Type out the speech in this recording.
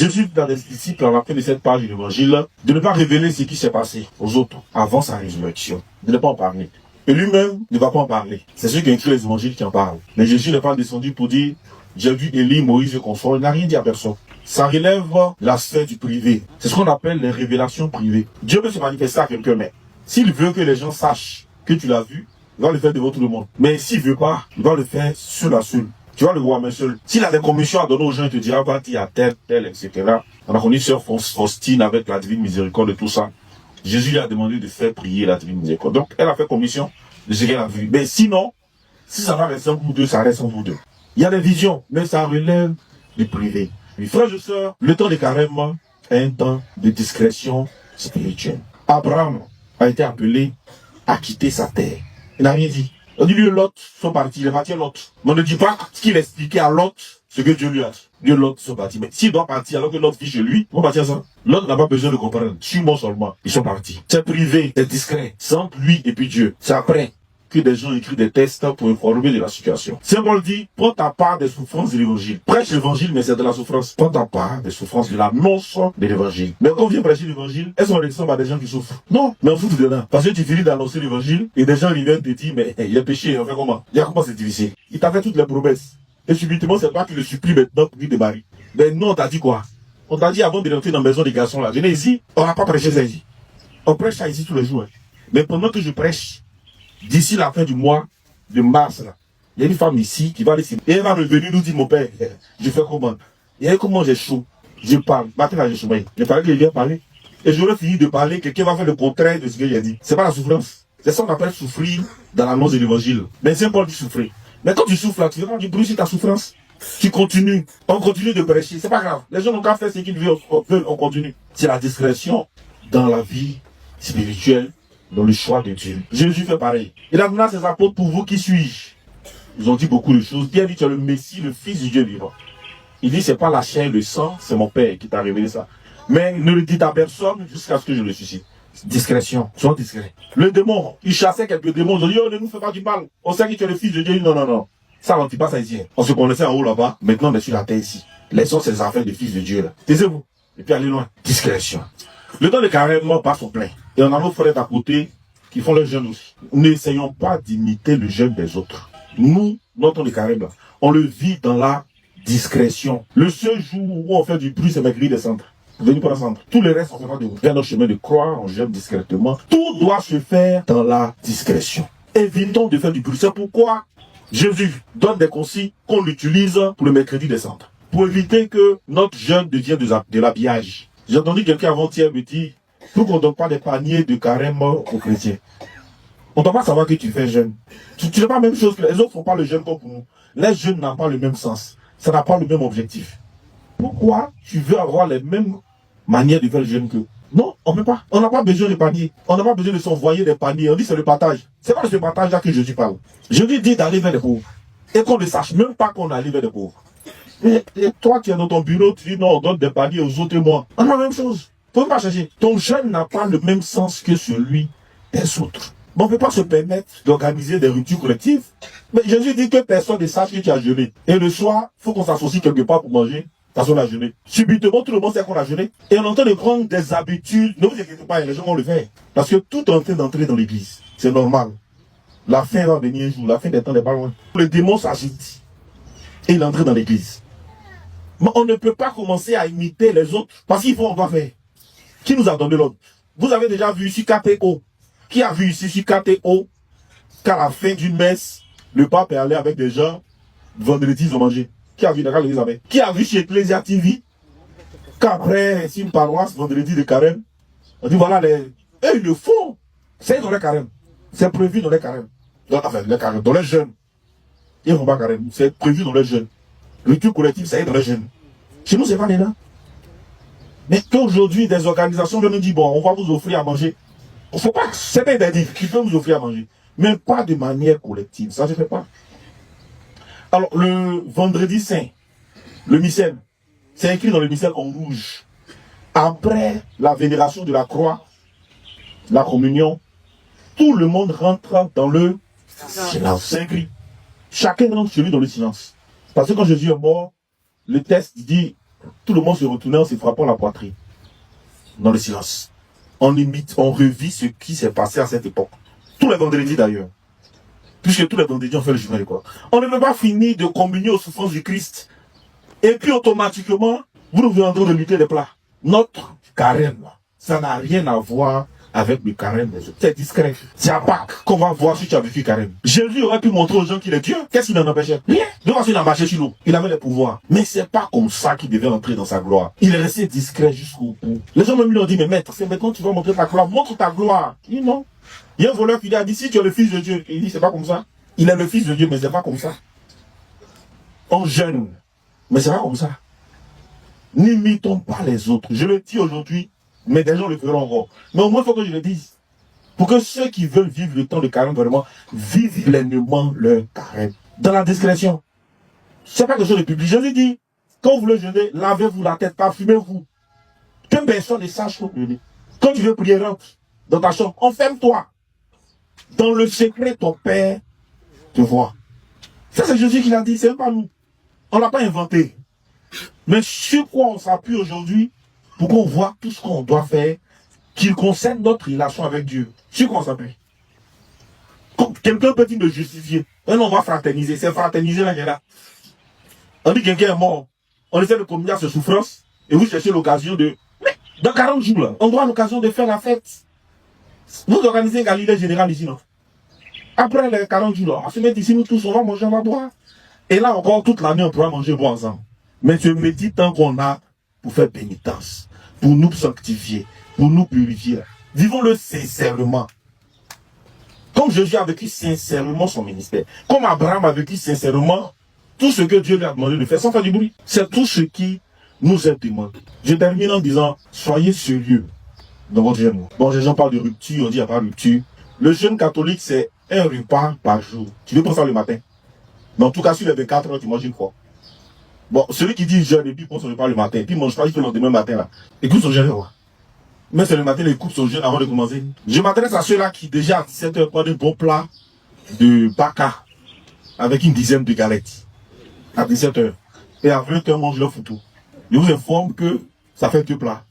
Jésus dit à des disciples à la fin de cette page de l'évangile de ne pas révéler ce qui s'est passé aux autres avant sa résurrection, de ne pas en parler. Et lui-même ne va pas en parler. C'est ceux qui ont écrit les évangiles qui en parlent. Mais Jésus n'est pas descendu pour dire « J'ai vu Élie, Moïse et consorts ». Il n'a rien dit à personne. Ça relève la sphère du privé. C'est ce qu'on appelle les révélations privées. Dieu peut se manifester à quelqu'un, mais s'il veut que les gens sachent que tu l'as vu, il va le faire devant tout le monde. Mais s'il veut pas, il va le faire seul à seul. Tu vas le voir, mais seul. S'il a des commissions à donner aux gens, il te dira, va dire à tel, tel, etc. On a connu sœur Faustine avec la divine miséricorde et tout ça. Jésus lui a demandé de faire prier la divine miséricorde. Donc, elle a fait commission de ce qu'elle a vu. Mais sinon, si ça va rester entre vous deux, ça reste entre vous deux. Il y a des visions, mais ça relève du privé. Mes frères et sœurs, le temps de carême est un temps de discrétion spirituelle. Abraham a été appelé à quitter sa terre. Il n'a rien dit. On dit lui et Lot sont partis, il est parti à Lot. Mais on ne dit pas ce qu'il expliquait à Lot, ce que Dieu lui a dit. Dieu et Lot sont partis. Mais s'il doit partir alors que Lot vit chez lui, ils vont partir ça. Lot n'a pas besoin de comprendre. Suis-moi seulement. Ils sont partis. C'est privé, c'est discret. C'est entre lui et puis Dieu. C'est après que des gens écrivent des textes pour informer de la situation. Saint Paul dit, prends ta part des souffrances de l'évangile. Prêche l'évangile, mais c'est de la souffrance. Prends ta part des souffrances de l'annonce de l'évangile. Mais quand on vient prêcher l'évangile, est-ce qu'on ressemble à des gens qui souffrent? Non, mais on fout dedans. Parce que tu finis d'annoncer l'évangile, et des gens viennent te dire, mais il y a péché, on fait comment? Il y a comment c'est difficile? Il t'a fait toutes les promesses. Et subitement, c'est pas qu'il le supplie maintenant pour qu'il démarre. Mais non, on t'a dit quoi? On t'a dit avant de rentrer dans la maison des garçons là, venez ici, on n'a pas prêché ça ici. On prêche ça ici tous les jours. Mais pendant que je prêche, d'ici la fin du mois de mars, là, il y a une femme ici qui va aller et elle va revenir nous dire, mon père, je fais comment? Et comment j'ai chaud? Je parle. Maintenant, j'ai sommeil. Je parlais que je viens parler. Et j'aurais fini de parler, quelqu'un va faire le contraire de ce que j'ai dit. C'est pas la souffrance. C'est ça qu'on appelle souffrir dans l'annonce de l'évangile. Mais Saint Paul dit souffrir. Mais quand tu souffres là, tu vas du bruit sur ta souffrance. Tu continues. On continue de prêcher. C'est pas grave. Les gens n'ont qu'à faire ce qu'ils veulent, on continue. C'est la discrétion dans la vie spirituelle, dans le choix de Dieu. Jésus fait pareil. Il a donné à ses apôtres, pour vous, qui suis-je? Ils ont dit beaucoup de choses. Pierre dit, tu es le Messie, le Fils du Dieu vivant. Il dit, c'est pas la chair et le sang, c'est mon Père qui t'a révélé ça. Mais ne le dites à personne jusqu'à ce que je le suscite. Discrétion, sois discret. Le démon, il chassait quelques démons. Ils ont dit, oh, ne nous fais pas du mal. On sait que tu es le Fils de Dieu. Il dit, non, non, non. Ça, on ne dit pas ça ici. On se connaissait en haut là-bas. Maintenant, on est sur la terre ici. Laissons ces affaires de Fils de Dieu là. Taisez-vous. Et puis allez loin. Discrétion. Le temps de carême passe au plein. Et on a nos frères à côté qui font le jeûne aussi. N'essayons pas d'imiter le jeûne des autres. Nous, notre temps de carême, on le vit dans la discrétion. Le seul jour où on fait du bruit, c'est mercredi des centres. Venez pour la centre. Tout le reste, on fait pas de bruit. Vers notre chemin de croix, on jeûne discrètement. Tout doit se faire dans la discrétion. Évitons de faire du bruit. C'est pourquoi Jésus donne des consignes qu'on utilise pour le mercredi des centres. Pour éviter que notre jeûne devienne de l'habillage. J'ai entendu quelqu'un avant-hier me dire, faut qu'on ne donne pas des paniers de carême aux chrétiens. On ne doit pas savoir que tu fais jeûne. Tu n'as pas la même chose que les autres ne font pas le jeûne comme pour nous. Les jeûnes n'ont pas le même sens. Ça n'a pas le même objectif. Pourquoi tu veux avoir les mêmes manières de faire le jeûne que? Non, on ne peut pas. On n'a pas besoin de paniers. On n'a pas besoin de s'envoyer des paniers. On dit c'est le partage. C'est pas de ce partage-là que Jésus parle. Jésus dit d'aller vers les pauvres. Et qu'on ne sache même pas qu'on allait vers les pauvres. Et toi, tu es dans ton bureau, tu dis non, on donne des paniers aux autres et moi. On a la même chose. Faut pas chercher. Ton jeûne n'a pas le même sens que celui des autres. Mais on ne peut pas se permettre d'organiser des ruptures collectives. Mais Jésus dit que personne ne sache que tu as jeûné. Et le soir, il faut qu'on s'associe quelque part pour manger. Parce qu'on a jeûné. Subitement, tout le monde sait qu'on a jeûné. Et on est en train de prendre des habitudes. Ne vous inquiétez pas, les gens vont le faire. Parce que tout est en train d'entrer dans l'église. C'est normal. La fin va venir un jour. La fin des temps n'est pas loin. Le démon s'agite. Et il entre dans l'église. Mais on ne peut pas commencer à imiter les autres. Parce qu'il faut on va faire. Qui nous a donné l'ordre? Vous avez déjà vu ici KTO. Qui a vu ici sur KTO qu'à la fin d'une messe, le pape est allé avec des gens, vendredi ils ont mangé? Qui a vu dans l'Église? Qui a vu chez Ecclesia TV qu'après, c'est une paroisse, vendredi de carême, on dit voilà, eux ils le font. C'est dans les carême. C'est prévu dans les carême. Enfin, les carême, dans les jeunes. Ils ne font pas carême. C'est prévu dans les jeunes. Le truc collectif, ça y est dans les jeunes. Chez nous, c'est pas là. Mais qu'aujourd'hui, des organisations viennent nous dire, bon, on va vous offrir à manger. Il ne faut pas, c'est pas interdit, qui peut vous offrir à manger. Mais pas de manière collective. Ça, je ne fais pas. Alors, le vendredi saint, le missel, c'est écrit dans le missel en rouge. Après la vénération de la croix, la communion, tout le monde rentre dans le silence. C'est écrit. Chacun rentre chez lui dans le silence. Parce que quand Jésus est mort, le texte dit, Tout le monde se retournait en se frappant la poitrine. Dans le silence. On imite, on revit ce qui s'est passé à cette époque. Tous les vendredis d'ailleurs. Puisque tous les vendredis on fait le journal de quoi. On ne peut pas finir de communier aux souffrances du Christ. Et puis automatiquement, vous nous en train de lutter des plats. Notre carême, ça n'a rien à voir avec le carême des autres. C'est discret. C'est à Pâques qu'on va voir si tu as vécu carême. Jésus aurait pu montrer aux gens qu'il est Dieu. Qu'est-ce qu'il en empêchait? Rien. De toute façon, il a marché sur l'eau. Il avait les pouvoirs. Mais c'est pas comme ça qu'il devait entrer dans sa gloire. Il est resté discret jusqu'au bout. Les gens même lui ont dit, mais maître, c'est maintenant que tu vas montrer ta gloire. Montre ta gloire. Il dit non. Il y a un voleur qui lui a dit, si tu es le fils de Dieu. Il dit, c'est pas comme ça. Il est le fils de Dieu, mais c'est pas comme ça. On jeûne. Mais c'est pas comme ça. N'imitons pas les autres. Je le dis aujourd'hui, mais des gens le feront encore. Mais au moins, il faut que je le dise. Pour que ceux qui veulent vivre le temps de carême, vraiment, vivent pleinement leur carême. Dans la discrétion. C'est pas quelque chose de public. Jésus dit, quand vous voulez jeûner, lavez-vous la tête, parfumez-vous. Que personne ne sache que vous jeûnez. Quand tu veux prier, rentre dans ta chambre, enferme-toi. Dans le secret, ton Père te voit. Ça, c'est Jésus qui l'a dit, c'est pas nous. On ne l'a pas inventé. Mais sur quoi on s'appuie aujourd'hui pour qu'on voit tout ce qu'on doit faire qui concerne notre relation avec Dieu. Sur quoi on s'appuie? Quelqu'un peut-il me justifier? On va fraterniser. C'est fraterniser là, là. On dit que quelqu'un est mort. On essaie de communier à ses souffrances et vous cherchez l'occasion de... Mais dans 40 jours, là, on doit l'occasion de faire la fête. Vous organisez un Galilée général ici, non? Après les 40 jours, là, on se met ici, nous tous, on va manger, on va boire. Et là encore, toute l'année, on pourra manger, boire ensemble. Mais ce petit temps qu'on a pour faire pénitence, pour nous sanctifier, pour nous purifier, vivons-le sincèrement. Comme Jésus a vécu sincèrement son ministère, comme Abraham a vécu sincèrement tout ce que Dieu lui a demandé de faire sans faire du bruit. C'est tout ce qui nous est demandé. Je termine en disant, soyez sérieux dans votre jeûne. Bon, les gens parlent de rupture, on dit il n'y a pas de rupture. Le jeûne catholique, c'est un repas par jour. Tu veux prendre ça le matin. Mais en tout cas, sur les 24 heures, tu manges une fois. Bon, celui qui dit jeûne et puis prend son repas le matin, et puis mange pas jusqu'au lendemain matin là. Écoute son jeûne, quoi. Mais c'est le matin, il coupe son jeûne avant de commencer. Je m'adresse à ceux-là qui déjà à 17 h prennent un bon plat de baka avec une dizaine de galettes. À 17 h. Et à 20 h mangent leur photo. Je vous informe que ça fait 2 plats.